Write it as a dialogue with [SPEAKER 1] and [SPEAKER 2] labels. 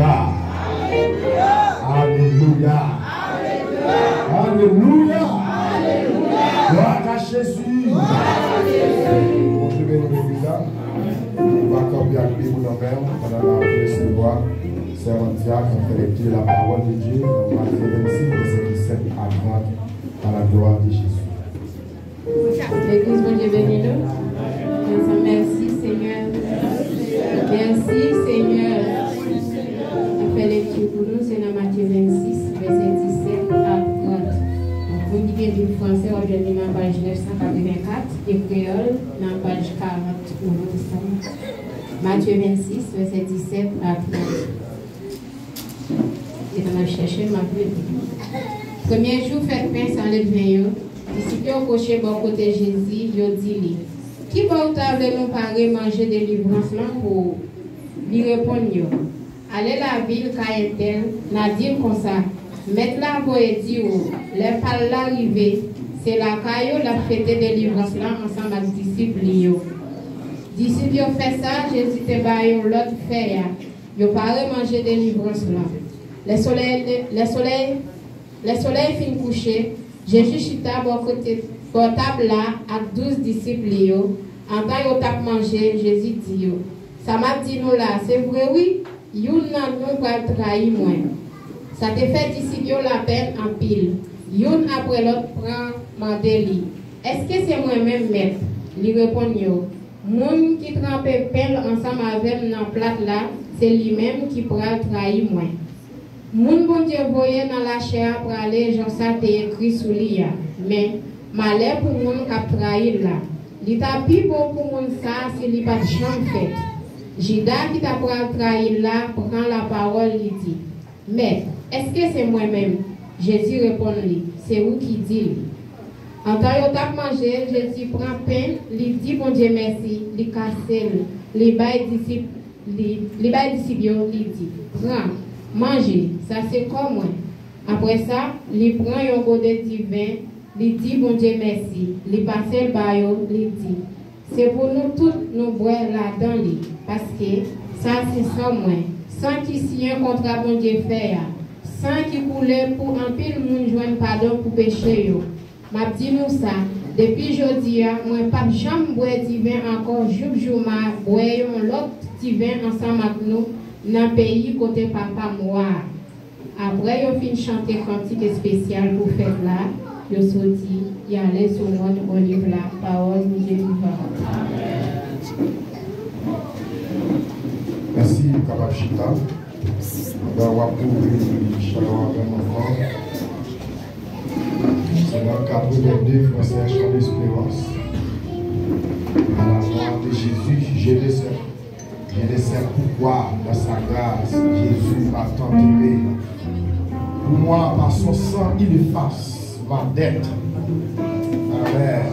[SPEAKER 1] Alléluia. Alléluia. Alléluia. Gloire à Jésus. Mon Dieu béni, on va camper avec Bible dans pendant la recevoir. C'est un diacre qui fait lecture de la parole de Dieu dans Matthieu 26, verset 17 à 30, à la gloire de Jésus.
[SPEAKER 2] L'église, mon Dieu béni nous. Merci Seigneur. Merci Seigneur. On fait lecture pour nous, c'est dans Matthieu 26, verset 17 à 30. Vous me dites du français, on vient dans la page 984 et créole dans la page 40 au Nouveau Testament. Matthieu 26, verset 17 à 30. Et on a cherché ma vie. Premier jour, fait pain sans levain. Disciples ont coché bon côté Jésus, ils ont dit qui va au table nous parer manger des livrances là pour lui répondre allez la ville Kayetel, n'a dit comme ça. Mettre la voix et dire les pas l'arrivée, c'est la caillou la fête des livrances là ensemble avec les disciples. Disciples ont fait ça, Jésus te baillé l'autre fait. Ils ont paré manger des livrances là. Le soleil fin coucher. Jésus chita bon côté table là avec 12 disciples. En temps ils ont mangé, Jésus dit ça m'a dit nous là, c'est vrai oui, youn nan nous va trahir moi. Ça te fait disciples la peine en pile. Youn après l'autre prend mandeli. Est-ce que c'est moi-même maître? Lui répond yo. Moun qui trempe peine ensemble avec dans plate là, c'est lui-même qui pourra trahir moi. Moun bon Dieu voyait dans la chair pour aller, genre ça t'est écrit sous l'IA. Mais, malheur pour moun qui trahir là. Il t'a plus beau pour moun ça, si il pas de chambre fait. Jida qui t'a pour trahir là, prend la parole, il dit. Mais, est-ce que c'est moi-même? Jésus répond lui. C'est vous qui dit. En tant que t'a mangé, Jésus prend pain, il dit bon Dieu merci, il casse, il baille disciple, il dit. Prends. Manger, ça c'est comme moi. Après ça, il prend un godet de vin, il dit bon Dieu merci, il passe le baillot, il dit. C'est pour nous tous nous boire là-dedans, parce que ça c'est sans moi. Sans qui signe un contrat bon Dieu fait, sans qui coule pour un pile monde joindre pardon pour péché. M'a dit nous ça, depuis jeudi, moi pas jamais boire du vin encore, jour ma boire l'autre petit vin ensemble avec nous. Dans le pays côté papa moi. Après, ils ont fin chanter cantique spécial pour faire là. Ils ont sorti, ils allaient sur mon livre là, parole de Dieu vivant.
[SPEAKER 1] Merci, Kabachita. D'avoir prouvé chaleur avec mon corps. C'est dans 82 Français Chant d'Espérance. À la gloire de Jésus, je le sais. Je ne sais pourquoi, dans sa grâce, Jésus m'a tant aimé. Pour moi, par son sang, il efface ma dette. Amen.